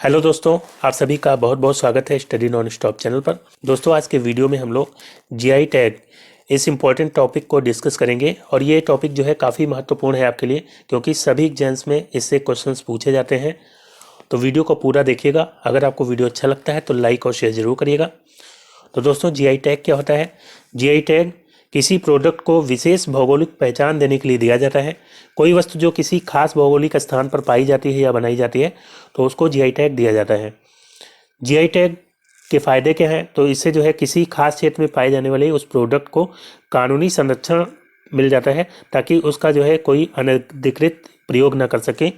Hello दोस्तों, आप सभी का बहुत बहुत स्वागत है स्टडी नॉन स्टॉप चैनल पर। दोस्तों, आज के वीडियो में हम लोग जीआई टैग इस इम्पॉर्टेंट टॉपिक को डिस्कस करेंगे और ये टॉपिक जो है काफ़ी महत्वपूर्ण है आपके लिए, क्योंकि सभी एग्जाम्स में इससे क्वेश्चंस पूछे जाते हैं। तो वीडियो को पूरा देखिएगा। अगर आपको वीडियो अच्छा लगता है तो लाइक और शेयर जरूर करिएगा। तो दोस्तों, जीआई टैग क्या होता है? जीआई टैग किसी प्रोडक्ट को विशेष भौगोलिक पहचान देने के लिए दिया जाता है। कोई वस्तु जो किसी खास भौगोलिक स्थान पर पाई जाती है या बनाई जाती है तो उसको जीआई टैग दिया जाता है। जीआई टैग के फायदे क्या हैं? तो इससे जो है किसी खास क्षेत्र में पाए जाने वाले उस प्रोडक्ट को कानूनी संरक्षण मिल जाता है, ताकि उसका जो है कोई अनधिकृत प्रयोग ना कर सके।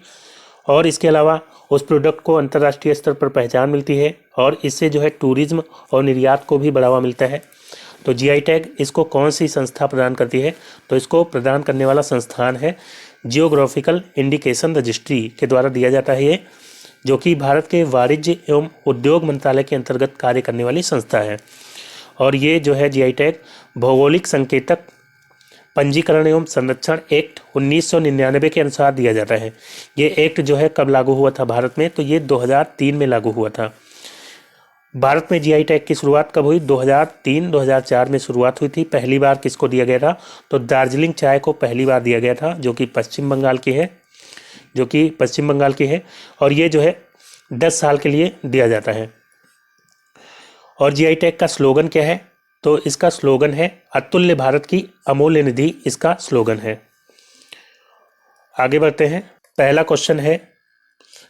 और इसके अलावा उस प्रोडक्ट को अंतर्राष्ट्रीय स्तर पर पहचान मिलती है और इससे जो है टूरिज्म और निर्यात को भी बढ़ावा मिलता है। तो जीआई टैग इसको कौन सी संस्था प्रदान करती है? तो इसको प्रदान करने वाला संस्थान है जियोग्राफिकल इंडिकेशन रजिस्ट्री के द्वारा दिया जाता है ये, जो कि भारत के वाणिज्य एवं उद्योग मंत्रालय के अंतर्गत कार्य करने वाली संस्था है। और ये जो है जीआई टैग भौगोलिक संकेतक पंजीकरण एवं संरक्षण एक्ट 1999 के अनुसार दिया जाता है। ये एक्ट जो है कब लागू हुआ था भारत में? तो ये 2003 में लागू हुआ था। भारत में जीआई टैग की शुरुआत कब हुई? 2003-2004 में शुरुआत हुई थी। पहली बार किसको दिया गया था? तो दार्जिलिंग चाय को पहली बार दिया गया था, जो कि पश्चिम बंगाल की है। और ये जो है 10 साल के लिए दिया जाता है। और जीआई टैग का स्लोगन क्या है? तो इसका स्लोगन है अतुल्य भारत की अमूल्य निधि, इसका स्लोगन है। आगे बढ़ते हैं। पहला क्वेश्चन है,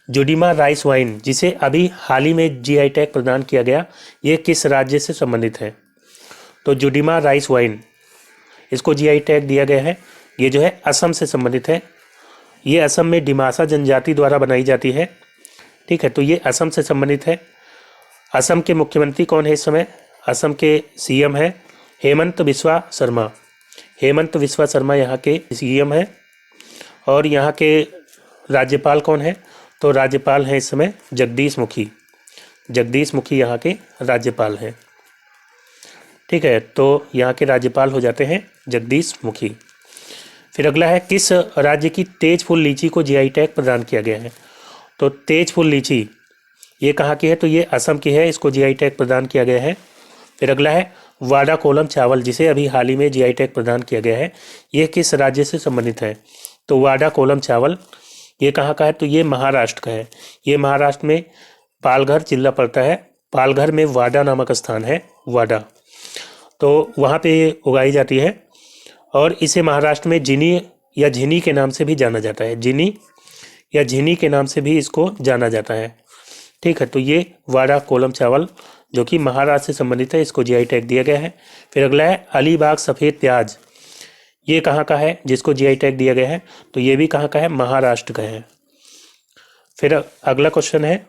जोडीमा राइस वाइन जिसे अभी हाल ही में जीआई टैग प्रदान किया गया, ये किस राज्य से संबंधित है? तो जोडीमा राइस वाइन, इसको जीआई टैग दिया गया है। ये जो है असम से संबंधित है। ये असम में डिमासा जनजाति द्वारा बनाई जाती है। ठीक है, तो ये असम से संबंधित है। असम के मुख्यमंत्री कौन है इस समय? असम के सीएम है हेमंत बिस्वा शर्मा। हेमंत बिस्वा शर्मा यहाँ के सीएम है। और यहाँ के राज्यपाल कौन है? तो राज्यपाल हैं इस समय जगदीश मुखी। जगदीश मुखी यहाँ के राज्यपाल हैं। ठीक है, तो यहाँ के राज्यपाल हो जाते हैं जगदीश मुखी। फिर अगला है, किस राज्य की तेज फूल लीची को जीआई टैग प्रदान किया गया है? तो तेज फूल लीची ये कहाँ की है? तो ये असम की है, इसको जीआई टैग प्रदान किया गया है। फिर अगला है, वाडा कोलम चावल जिसे अभी हाल ही में जीआई टैग प्रदान किया गया है, ये किस राज्य से संबंधित है? तो वाडा कोलम चावल ये कहाँ का है? तो ये महाराष्ट्र का है। ये महाराष्ट्र में पालघर जिला पड़ता है। पालघर में वाडा नामक स्थान है, वाडा, तो वहाँ पे ये उगाई जाती है। और इसे महाराष्ट्र में जिनी या झिनी के नाम से भी जाना जाता है। जिनी या झिनी के नाम से भी इसको जाना जाता है। ठीक है, तो ये वाडा कोलम चावल जो कि महाराष्ट्र से संबंधित है, इसको जीआई टैग दिया गया है। फिर अगला है, अलीबाग सफ़ेद प्याज ये कहाँ का है जिसको जीआई टैग दिया गया है? तो ये भी कहाँ का है? महाराष्ट्र का है। फिर अगला क्वेश्चन है,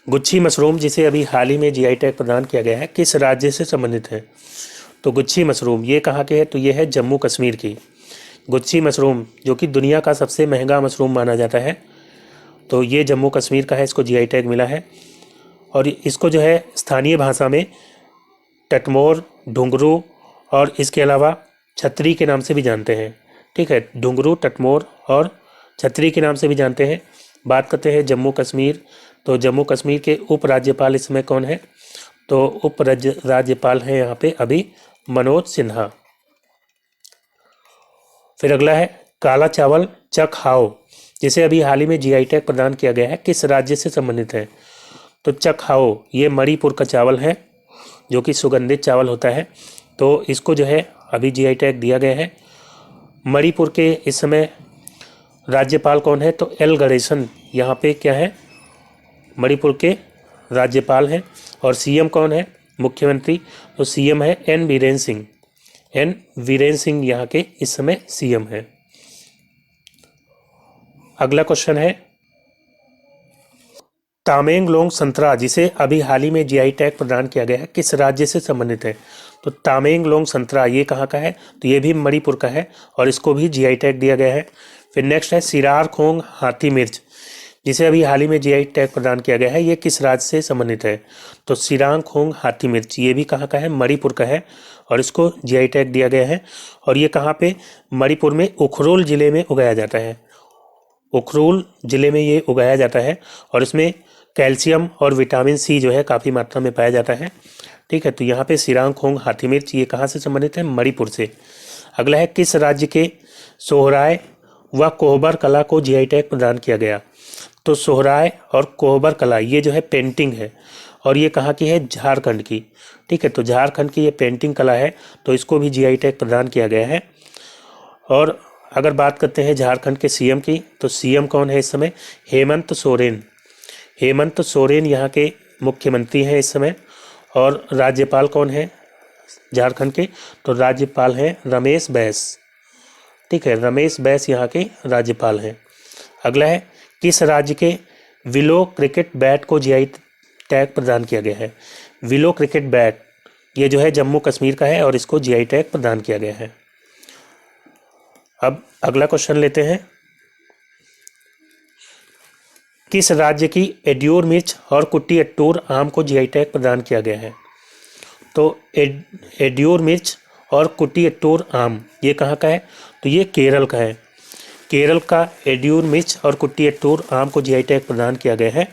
गुच्छी मशरूम जिसे अभी हाल ही में जीआई टैग प्रदान किया गया है, किस राज्य से संबंधित है? तो गुच्छी मशरूम ये कहाँ के है? तो ये है जम्मू कश्मीर की। गुच्छी मशरूम जो कि दुनिया का सबसे महंगा मशरूम माना जाता है, तो ये जम्मू कश्मीर का है, इसको जीआई टैग मिला है। और इसको जो है स्थानीय भाषा में टटमोर, ढुंगरू और इसके अलावा छतरी के नाम से भी जानते हैं। ठीक है, ढुंगरू, टटमोर और छतरी के नाम से भी जानते हैं। बात करते हैं जम्मू कश्मीर। तो जम्मू कश्मीर के उप राज्यपाल इस समय कौन है? तो उप राज्यपाल हैं यहाँ पे अभी मनोज सिन्हा। फिर अगला है, काला चावल चकहाओ जिसे अभी हाल ही में जीआई टैग प्रदान किया गया है, किस राज्य से संबंधित है? तो चकहाओ ये मणिपुर का चावल है, जो कि सुगंधित चावल होता है। तो इसको जो है अभी जीआई टैग दिया गया है। मणिपुर के इस समय राज्यपाल कौन है? तो एल गणेशन यहाँ पे क्या है? मणिपुर के राज्यपाल हैं। और सीएम कौन है? मुख्यमंत्री। तो सीएम है एन बीरेन सिंह। एन वीरेन सिंह यहाँ के इस समय सीएम है। अगला क्वेश्चन है, तामेंगलोंग संतरा जिसे अभी हाल ही में जीआई टैग प्रदान किया गया है, किस राज्य से संबंधित है? तो तामेंगलोंग संतरा ये कहाँ का है? तो ये भी मणिपुर का है और इसको भी जीआई टैग दिया गया है। फिर नेक्स्ट है, सिरार खोंग हाथी मिर्च जिसे अभी हाल ही में जीआई टैग प्रदान किया गया है, ये किस राज्य से संबंधित है? तो सिरांग खोंग हाथी मिर्च ये भी कहाँ का है? मणिपुर का है और इसको जीआई टैग दिया गया है। और ये कहाँ पे? मणिपुर में उखरुल जिले में उगाया जाता है। उखरूल ज़िले में ये उगाया जाता है और इसमें कैल्शियम और विटामिन सी जो है काफ़ी मात्रा में पाया जाता है। ठीक है, तो यहाँ पे सिरांगखोंग हाथी मिर्च ये कहाँ से संबंधित है? मणिपुर से। अगला है किस राज्य के सोहराय व कोहबर कला को जीआई टैग प्रदान किया गया? तो सोहराय और कोहबर कला ये जो है पेंटिंग है और ये कहाँ की है? झारखंड की। ठीक है, तो झारखंड की ये पेंटिंग कला है तो इसको भी जीआई टैग प्रदान किया गया है। और अगर बात करते हैं झारखंड के सीएम की, तो सीएम कौन है इस समय? हेमंत सोरेन। हेमंत सोरेन यहाँ के मुख्यमंत्री हैं इस समय। और राज्यपाल कौन है झारखंड के? तो राज्यपाल हैं रमेश बैस। ठीक है, रमेश बैस यहाँ के राज्यपाल हैं। अगला है किस राज्य के विलो क्रिकेट बैट को जीआई टैग प्रदान किया गया है? विलो क्रिकेट बैट ये जो है जम्मू कश्मीर का है और इसको जीआई टैग प्रदान किया गया है। अब अगला क्वेश्चन लेते हैं, किस राज्य की एड्योर मिर्च और कुट्टी अट्टूर आम को जीआई टैग प्रदान किया गया है? तो एड्योर मिर्च और कुट्टी अट्टूर आम ये कहाँ का है? तो ये केरल का है। केरल का एड्योर मिर्च और कुट्टी अट्टूर आम को जीआई टैग प्रदान किया गया है।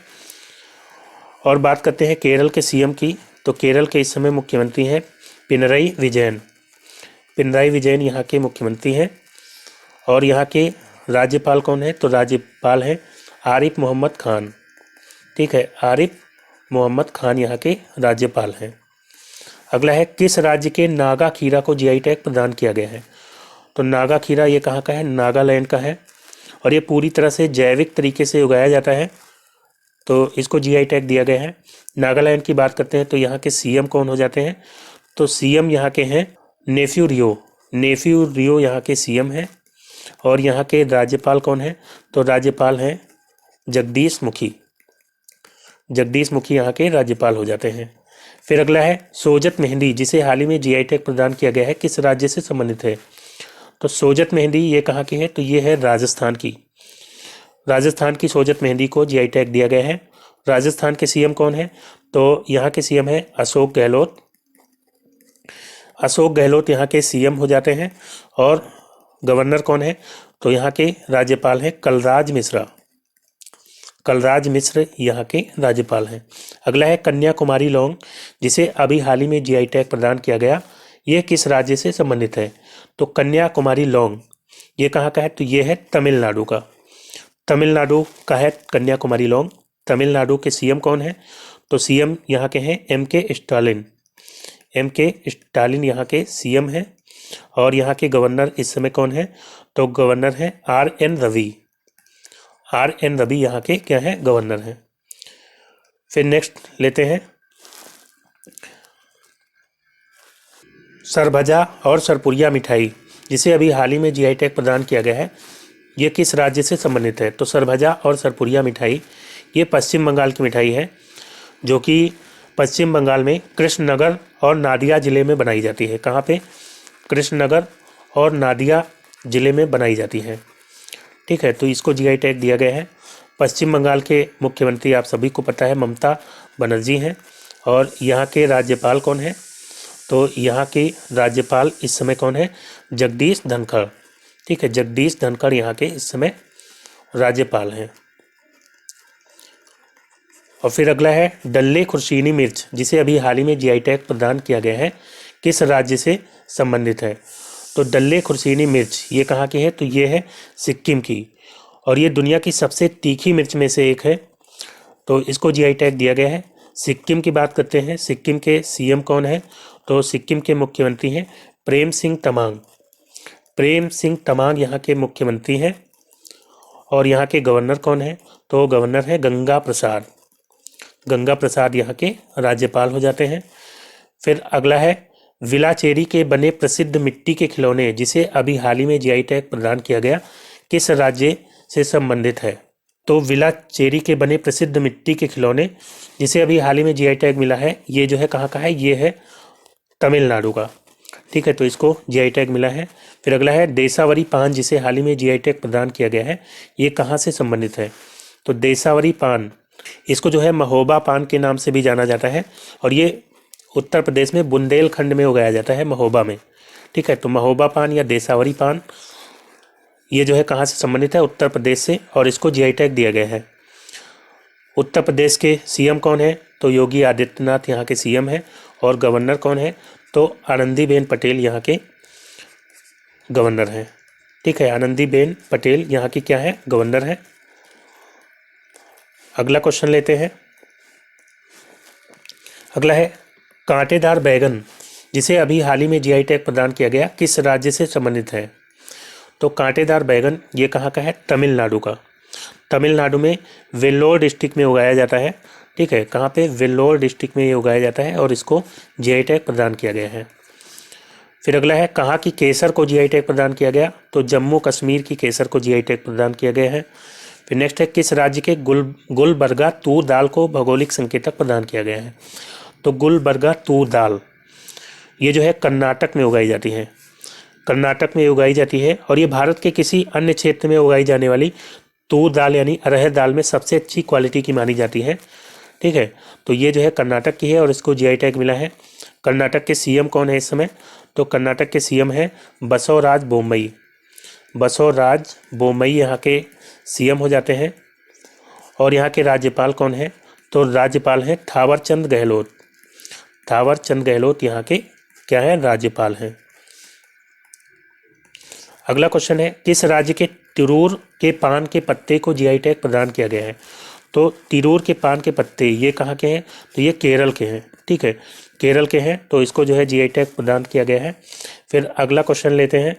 और बात करते हैं केरल के सीएम की, तो केरल के इस समय मुख्यमंत्री हैं पिनरई विजयन। पिनरई विजयन यहाँ के मुख्यमंत्री हैं। और यहाँ के राज्यपाल कौन है? तो राज्यपाल हैं आरिफ मोहम्मद खान। ठीक है, आरिफ मोहम्मद खान यहाँ के राज्यपाल हैं। अगला है किस राज्य के नागा खीरा को जीआई टैग प्रदान किया गया है? तो नागा खीरा ये कहाँ का है? नागालैंड का है और ये पूरी तरह से जैविक तरीके से उगाया जाता है तो इसको जीआई टैग दिया गया है। नागालैंड की बात करते हैं तो यहाँ के सीएम कौन हो जाते हैं? तो सीएम यहाँ के हैं नेफ्यू रियो। नेफ्यू रियो यहाँ के सीएम हैं। और यहाँ के राज्यपाल कौन है? तो राज्यपाल हैं जगदीश मुखी। जगदीश मुखी यहाँ के राज्यपाल हो जाते हैं। फिर अगला है सोजत मेहंदी जिसे हाल ही में जीआई टैग प्रदान किया गया है किस राज्य से संबंधित है? तो सोजत मेहंदी ये कहाँ की है? तो ये है राजस्थान की। राजस्थान की सोजत मेहंदी को जीआई टैग दिया गया है। राजस्थान के सीएम कौन है? तो यहाँ के सीएम है अशोक गहलोत। अशोक गहलोत यहाँ के सीएम हो जाते हैं। और गवर्नर कौन है? तो यहाँ के राज्यपाल हैं कलराज मिश्रा। कलराज मिश्र यहाँ के राज्यपाल हैं। अगला है कन्याकुमारी लौंग जिसे अभी हाल ही में जीआई टैग प्रदान किया गया, यह किस राज्य से संबंधित है? तो कन्याकुमारी लौंग ये कहाँ का है? तो ये है तमिलनाडु का। तमिलनाडु का है कन्याकुमारी लौंग। तमिलनाडु के सीएम कौन है? तो सीएम यहाँ के हैं एम.के. स्टालिन। एम.के. स्टालिन यहाँ के सीएम हैं। और यहाँ के गवर्नर इस समय कौन है? तो गवर्नर हैं आर.एन. रवि। आर.एन. रवि यहाँ के क्या हैं? गवर्नर हैं। फिर नेक्स्ट लेते हैं सरभजा और सरपुरिया मिठाई जिसे अभी हाल ही में जीआई टैग प्रदान किया गया है, ये किस राज्य से संबंधित है? तो सरभजा और सरपुरिया मिठाई ये पश्चिम बंगाल की मिठाई है जो कि पश्चिम बंगाल में कृष्णनगर और नादिया ज़िले में बनाई जाती है। कहाँ पे? कृष्णनगर और नादिया ज़िले में बनाई जाती है। ठीक है, तो इसको जीआई टैग दिया गया है। पश्चिम बंगाल के मुख्यमंत्री आप सभी को पता है ममता बनर्जी हैं। और यहाँ के राज्यपाल कौन है? तो यहाँ के राज्यपाल इस समय कौन है? जगदीश धनखड़। ठीक है, जगदीश धनखड़ यहाँ के इस समय राज्यपाल हैं। और फिर अगला है डल्ले खुर्शीनी मिर्च जिसे अभी हाल ही में जीआई टैग प्रदान किया गया है, किस राज्य से संबंधित है? तो डल्ले खुर्शीनी मिर्च ये कहाँ की है? तो ये है सिक्किम की और ये दुनिया की सबसे तीखी मिर्च में से एक है तो इसको जीआई टैग दिया गया है। सिक्किम की बात करते हैं, सिक्किम के सीएम कौन है? तो सिक्किम के मुख्यमंत्री हैं प्रेम सिंह तमांग। प्रेम सिंह तमांग यहाँ के मुख्यमंत्री हैं। और यहाँ के गवर्नर कौन है? तो गवर्नर है गंगा प्रसाद। गंगा प्रसाद यहाँ के राज्यपाल हो जाते हैं। फिर अगला है विलाचेरी के बने प्रसिद्ध मिट्टी के खिलौने जिसे अभी हाल ही में जीआई टैग प्रदान किया गया, किस राज्य से संबंधित है? तो विलाचेरी के बने प्रसिद्ध मिट्टी के खिलौने जिसे अभी हाल ही में जीआई टैग मिला है, ये जो है कहाँ का है? ये है तमिलनाडु का। ठीक है, तो इसको जीआई टैग मिला है। फिर अगला है देसावरी पान जिसे हाल ही में जीआई टैग प्रदान किया गया है, ये कहाँ से संबंधित है? तो देसावरी पान इसको जो है महोबा पान के नाम से भी जाना जाता है और ये उत्तर प्रदेश में बुंदेलखंड में उगाया जाता है, महोबा में। ठीक है, तो महोबा पान या देसावरी पान ये जो है कहाँ से संबंधित है? उत्तर प्रदेश से, और इसको जीआई टैग दिया गया है। उत्तर प्रदेश के सीएम कौन है? तो योगी आदित्यनाथ यहाँ के सीएम है। और गवर्नर कौन है? तो आनंदीबेन पटेल यहाँ के गवर्नर हैं। ठीक है, आनंदीबेन पटेल यहाँ की क्या है? गवर्नर है। अगला क्वेश्चन लेते हैं। अगला है कांटेदार बैगन, जिसे अभी हाल ही में जीआई टैग प्रदान किया गया, किस राज्य से संबंधित है? तो कांटेदार बैगन ये कहाँ का है? तमिलनाडु का। तमिलनाडु में वेल्लोर डिस्ट्रिक्ट में उगाया जाता है। ठीक है, कहाँ पे? वेल्लोर डिस्ट्रिक्ट में ये उगाया जाता है और इसको जीआई टैग प्रदान किया गया है। फिर अगला है कहाँ की केसर को जीआई टैग प्रदान किया गया? तो जम्मू कश्मीर की केसर को जीआई टैग प्रदान किया गया है। फिर नेक्स्ट है किस राज्य के गुलबर्गा तूर दाल को भौगोलिक संकेतक प्रदान किया गया है? तो गुलबर्गा तूर दाल ये जो है कर्नाटक में उगाई जाती है। कर्नाटक में उगाई जाती है और ये भारत के किसी अन्य क्षेत्र में उगाई जाने वाली तूर दाल यानी अरहर दाल में सबसे अच्छी क्वालिटी की मानी जाती है। ठीक है, तो ये जो है कर्नाटक की है और इसको जीआई टैग मिला है। कर्नाटक के सीएम कौन है इस समय? तो कर्नाटक के सीएम है बसवराज बोम्मई। बसवराज बोम्मई यहाँ के सीएम हो जाते हैं। और यहाँ के राज्यपाल कौन है? तो राज्यपाल हैं थावरचंद गहलोत। थावरचंद गहलोत यहाँ के क्या है? राज्यपाल हैं। अगला क्वेश्चन है किस राज्य के तिरूर के पान के पत्ते को जीआई टैग प्रदान किया गया है? तो तिरूर के पान के पत्ते ये कहाँ के हैं? तो ये केरल के हैं। ठीक है, केरल के हैं, तो इसको जो है जीआई टैग प्रदान किया गया है। फिर अगला क्वेश्चन लेते हैं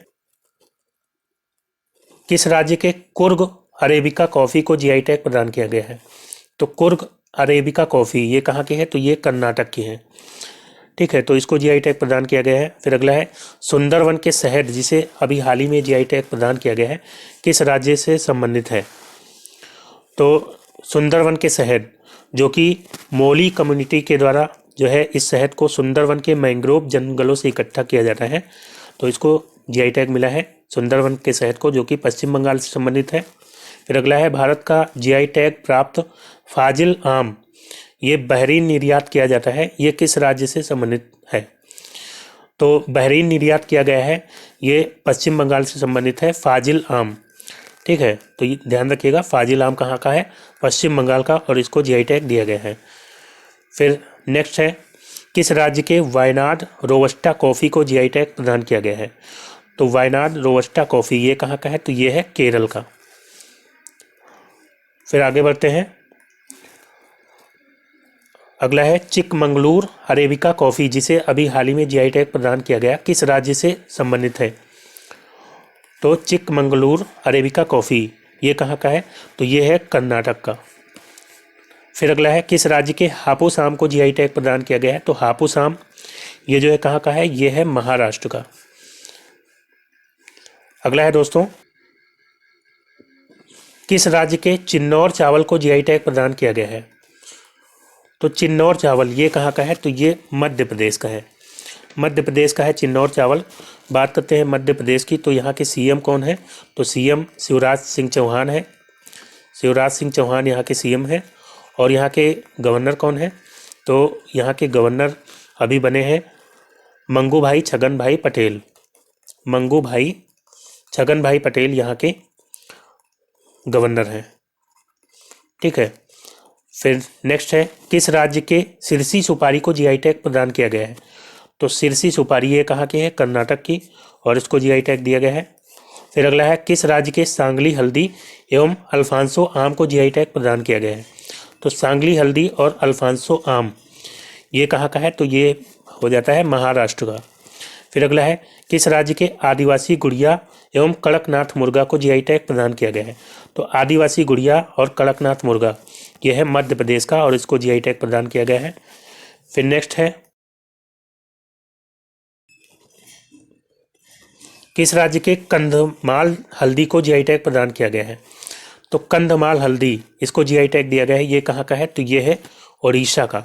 किस राज्य के कुर्ग अरेबिका कॉफ़ी को जीआई टैग प्रदान किया गया है? तो कुर्ग अरेबिका कॉफ़ी ये कहाँ की है? तो ये कर्नाटक की है। ठीक है, तो इसको जीआई टैग प्रदान किया गया है। फिर अगला है सुंदरवन के शहद, जिसे अभी हाल ही में जीआई टैग प्रदान किया गया है, किस राज्य से संबंधित है? तो सुंदरवन के शहद जो कि मोली कम्युनिटी के द्वारा जो है इस शहद को सुंदरवन के मैंग्रोव जंगलों से इकट्ठा किया जाता है, तो इसको जीआई टैग मिला है सुंदरवन के शहद को, जो कि पश्चिम बंगाल से संबंधित है। फिर अगला है भारत का जीआई टैग प्राप्त फाजिल आम ये बहरीन निर्यात किया जाता है, ये किस राज्य से संबंधित है? तो बहरीन निर्यात किया गया है, ये पश्चिम बंगाल से संबंधित है फाजिल आम। ठीक है, तो ये ध्यान रखिएगा फाजिल आम कहाँ का है? पश्चिम बंगाल का, और इसको जीआई टैग दिया गया है। फिर नेक्स्ट है किस राज्य के वायनाड रोबस्टा कॉफ़ी को जीआई टैग प्रदान किया गया है? तो वायनाड रोबस्टा कॉफ़ी ये कहाँ का है? तो ये है केरल का। फिर आगे बढ़ते हैं। अगला है चिकमंगलूर अरेबिका कॉफ़ी, जिसे अभी हाल ही में जीआई टैग प्रदान किया गया, किस राज्य से संबंधित है? तो चिकमंगलूर अरेबिका कॉफ़ी ये कहाँ का है? तो ये है कर्नाटक का। फिर अगला है किस राज्य के हापुस आम को जीआई टैग प्रदान किया गया है? तो हापुस आम ये जो है कहाँ का है? ये है महाराष्ट्र का। अगला है दोस्तों किस राज्य के चिन्नौर चावल को जीआई टैग प्रदान किया गया है? तो चिन्नौर चावल ये कहाँ का है? तो ये मध्य प्रदेश का है। मध्य प्रदेश का है चिन्नौर चावल। बात करते हैं मध्य प्रदेश की, तो यहाँ के सीएम कौन है? तो सीएम शिवराज सिंह चौहान है। शिवराज सिंह चौहान यहाँ के सीएम हैं। और यहाँ के गवर्नर कौन है? तो यहाँ के गवर्नर अभी बने हैं मंगू भाई छगन भाई पटेल। मंगू भाई छगन भाई पटेल यहाँ के गवर्नर हैं। ठीक है, फिर नेक्स्ट है किस राज्य के सिरसी सुपारी को जीआई टैग प्रदान किया गया है? तो सिरसी सुपारी ये कहाँ की है? कर्नाटक की, और इसको जीआई टैग दिया गया है। फिर अगला है किस राज्य के सांगली हल्दी एवं अल्फांसो आम को जीआई टैग प्रदान किया गया है? तो सांगली हल्दी और अल्फांसो आम ये कहाँ का है? तो ये हो जाता है महाराष्ट्र का। फिर अगला है किस राज्य के आदिवासी गुड़िया एवं कड़कनाथ मुर्गा को जीआई टैग प्रदान किया गया है? तो आदिवासी गुड़िया और कड़कनाथ मुर्गा ये है मध्य प्रदेश का, और इसको जीआई टैग प्रदान किया गया है। फिर नेक्स्ट है किस राज्य के कंधमाल हल्दी को जीआई टैग प्रदान किया गया है? तो कंधमाल हल्दी इसको जीआई टैग दिया गया है, ये कहाँ का है? तो ये है उड़ीसा का।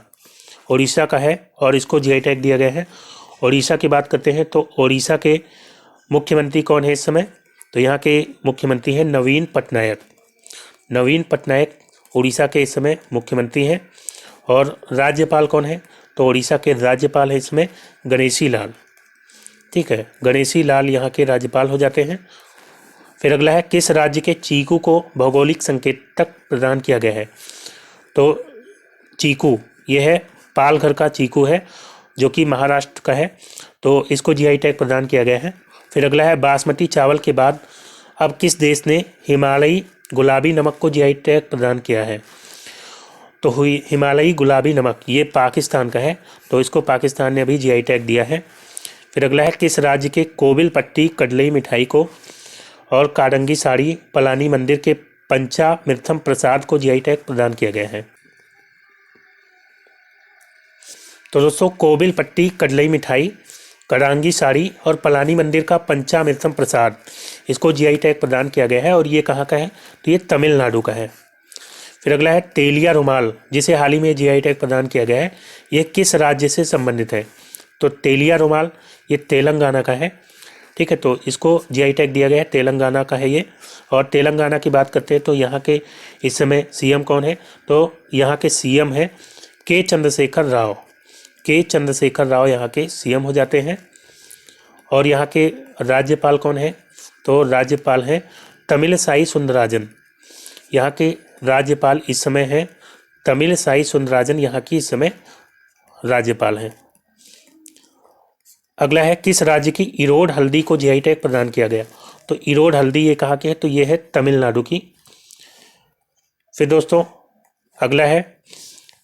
उड़ीसा का है और इसको जीआई टैग दिया गया है। उड़ीसा की बात करते हैं तो उड़ीसा के मुख्यमंत्री कौन है इस समय? तो यहाँ के मुख्यमंत्री हैं नवीन पटनायक। नवीन पटनायक उड़ीसा के इस समय मुख्यमंत्री हैं। और राज्यपाल कौन है? तो उड़ीसा के राज्यपाल है इसमें गणेशी लाल। ठीक है, गणेशी लाल यहाँ के राज्यपाल हो जाते हैं। फिर अगला है किस राज्य के चीकू को भौगोलिक संकेतक प्रदान किया गया है। तो चीकू ये है पालघर का चीकू है जो कि महाराष्ट्र का है, तो इसको जीआई टैग प्रदान किया गया है। फिर अगला है बासमती चावल के बाद अब किस देश ने हिमालयी गुलाबी नमक को जीआई टैग प्रदान किया है। तो हुई हिमालयी गुलाबी नमक ये पाकिस्तान का है, तो इसको पाकिस्तान ने अभी जीआई टैग दिया है। फिर अगला है किस राज्य के कोविल पट्टी कडलई मिठाई को और काडंगी साड़ी पलानी मंदिर के पंचामृतम प्रसाद को जीआई टैग प्रदान किया गया है। तो दोस्तों कोविल पट्टी कडलई मिठाई कडांगी साड़ी और पलानी मंदिर का पंचामृतम प्रसाद इसको जीआई टैग प्रदान किया गया है और ये कहाँ का है, तो ये तमिलनाडु का है। फिर अगला है तेलिया रुमाल जिसे हाल ही में जीआई टैग प्रदान किया गया है, ये किस राज्य से संबंधित है। तो तेलिया रुमाल ये तेलंगाना का है, ठीक है, तो इसको जीआई टैग दिया गया है, तेलंगाना का है ये। और तेलंगाना की बात करते हैं तो यहाँ के इस समय सीएम कौन है, तो यहाँ के सीएम है के चंद्रशेखर राव। के चंद्रशेखर राव यहाँ के सीएम हो जाते हैं। और यहाँ के राज्यपाल कौन है, तो राज्यपाल हैं तमिलसाई सुंदरराजन। यहाँ के राज्यपाल इस समय हैं तमिलसाई सुंदरराजन, यहाँ की इस समय राज्यपाल हैं। अगला है किस राज्य की इरोड हल्दी को जीआई टैग प्रदान किया गया। तो इरोड हल्दी ये कहाँ की है, तो ये है तमिलनाडु की। फिर दोस्तों अगला है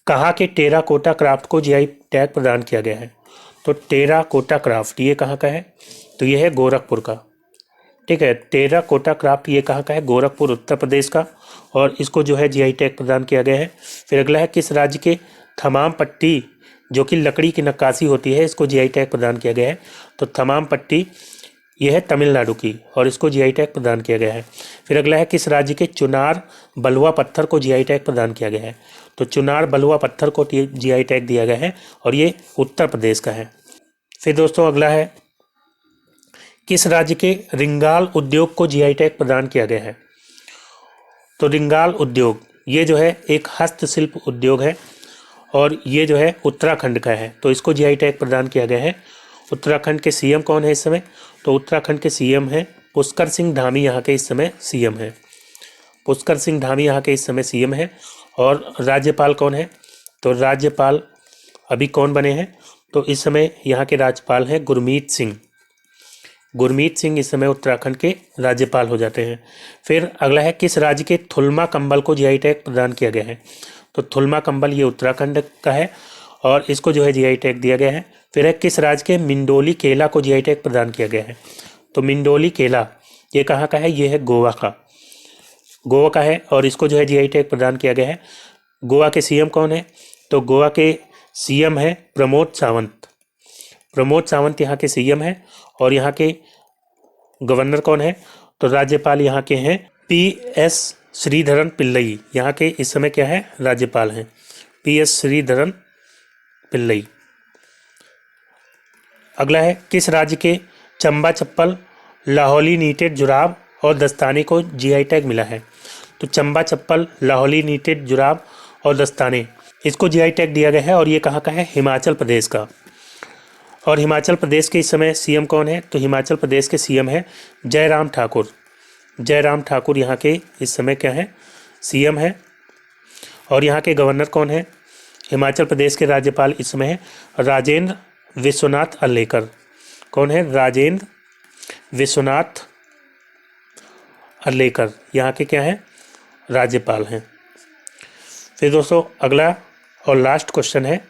कहाँ के टेराकोटा क्राफ्ट को जीआई टैग प्रदान किया गया है। तो टेराकोटा क्राफ्ट ये कहाँ का है, तो ये है गोरखपुर का, ठीक है। टेराकोटा क्राफ्ट ये कहाँ का है, गोरखपुर उत्तर प्रदेश का, और इसको जो है जीआई टैग प्रदान किया गया है। फिर अगला है किस राज्य के थमाम पट्टी जो कि लकड़ी की नक्काशी होती है इसको जीआई टैग प्रदान किया गया है। तो थमाम पट्टी ये है तमिलनाडु की और इसको जीआई टैग प्रदान किया गया है। फिर अगला है किस राज्य के चुनार बलुआ पत्थर को जीआई टैग प्रदान किया गया है। तो चुनार बलुआ पत्थर को जीआई टैग दिया गया है और ये उत्तर प्रदेश का है। फिर दोस्तों अगला है किस राज्य के रिंगाल उद्योग को जीआई टैग प्रदान किया गया है। तो रिंगाल उद्योग ये जो है एक हस्तशिल्प उद्योग है और ये जो है उत्तराखंड का है, तो इसको जीआई टैग प्रदान किया गया है। उत्तराखंड के सीएम कौन है इस समय, तो उत्तराखंड के सीएम हैं पुष्कर सिंह धामी, यहाँ के इस समय सीएम हैं। पुष्कर सिंह धामी यहाँ के इस समय सीएम हैं। और राज्यपाल कौन है, तो राज्यपाल अभी कौन बने हैं, तो इस समय यहाँ के राज्यपाल हैं गुरमीत सिंह। गुरमीत सिंह इस समय उत्तराखंड के राज्यपाल हो जाते हैं। फिर अगला है किस राज्य के थुलमा कंबल को जीआई टैग प्रदान किया गया है। तो थुलमा कंबल ये उत्तराखंड का है और इसको जो है जीआई टैग दिया गया है। फिर है किस राज्य के मिंडोली केला को जीआई टैग प्रदान किया गया है। तो मिंडोली केला ये कहाँ का है, ये है गोवा का, गोवा का है और इसको जो है जीआई टैग प्रदान किया गया है। गोवा के सीएम कौन है, तो गोवा के सीएम है प्रमोद सावंत। प्रमोद सावंत यहाँ के सीएम है और यहाँ के गवर्नर कौन है, तो राज्यपाल यहाँ के हैं पीएस श्रीधरन पिल्लई, यहाँ के इस समय क्या है, राज्यपाल हैं पीएस श्रीधरन पिल्लई। अगला है किस राज्य के चंबा चप्पल लाहौली नीटेड जुराब और दस्ताने को जीआई टैग मिला है। तो चंबा चप्पल लाहौली नीटेड जुराब और दस्ताने इसको जीआई टैग दिया गया है और ये कहाँ का है, हिमाचल प्रदेश का। और हिमाचल प्रदेश के इस समय सीएम कौन है, तो हिमाचल प्रदेश के सीएम है जयराम ठाकुर। जयराम ठाकुर यहाँ के इस समय क्या है, सीएम है। और यहाँ के गवर्नर कौन है, हिमाचल प्रदेश के राज्यपाल इस समय है राजेंद्र विश्वनाथ अर्लेकर। कौन है, राजेंद्र विश्वनाथ अर्लेकर यहाँ के क्या है, राज्यपाल हैं। फिर दोस्तों अगला और लास्ट क्वेश्चन है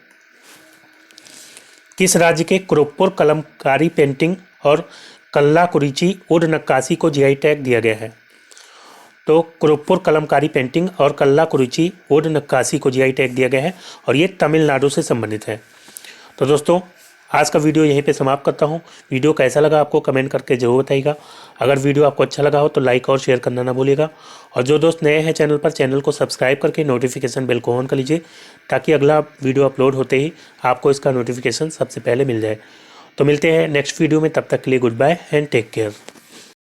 किस राज्य के कुरुप्पुर कलमकारी पेंटिंग और कल्लाकुरिची वुड नक्काशी को जीआई टैग दिया गया है। तो कुरुप्पुर कलमकारी पेंटिंग और कल्लाकुरिची वुड नक्काशी को जीआई टैग दिया गया है और ये तमिलनाडु से संबंधित है। तो दोस्तों आज का वीडियो यहीं पे समाप्त करता हूँ। वीडियो कैसा लगा आपको कमेंट करके जरूर बताइएगा। अगर वीडियो आपको अच्छा लगा हो तो लाइक और शेयर करना ना भूलिएगा। और जो दोस्त नए हैं चैनल पर, चैनल को सब्सक्राइब करके नोटिफिकेशन बेल को ऑन कर लीजिए ताकि अगला वीडियो अपलोड होते ही आपको इसका नोटिफिकेशन सबसे पहले मिल जाए। तो मिलते हैं नेक्स्ट वीडियो में, तब तक के लिए good bye and take care.